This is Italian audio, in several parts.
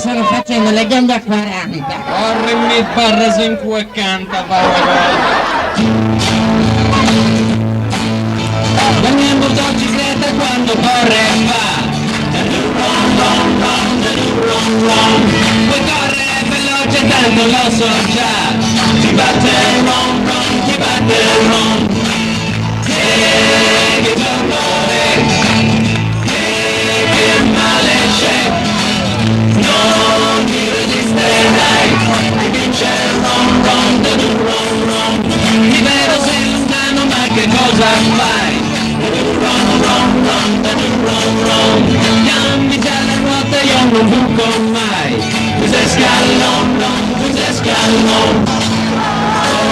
stanno facendo le gambe a 40. Corrimi barra sin e canta, la mia motocicletta quando corre fa puoi correre veloce tanto lo so già, ti batte il rom rom, ti batte il rom, che giorno è, che male c'è, non mi resisterai, mi vince il rom rom, rom rom, ti vedo sei lontano ma che cosa fai? Rom rom rom, rom rom, cambi già le ruote io non buco mai, cos'è scallon, cos'è scallon,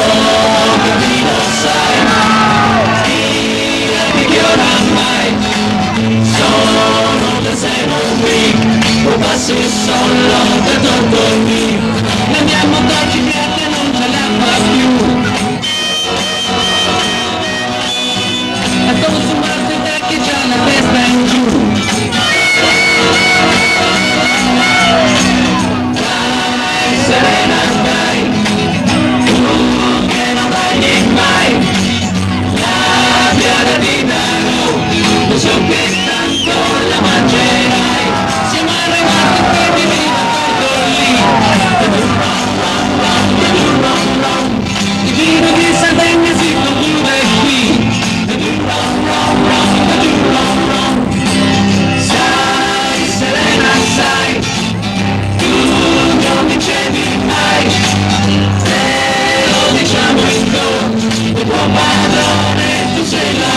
oh che vino sai, dimmi che oramai sono da sempre qui, o passi solo per dormire, la mia motocicletta non ce la fa più. Consumarti te che c'ha la testa in giù. Vai, serena vai, tu che non vai mai, la piada di Daru, lo so che tanto la mangerai, siamo arrivati che mi viene il giro di Sardegna si conclude qui. Sai, serena sai, tu non dicevi mai, te lo diciamo in do, il tuo padrone, tu sei la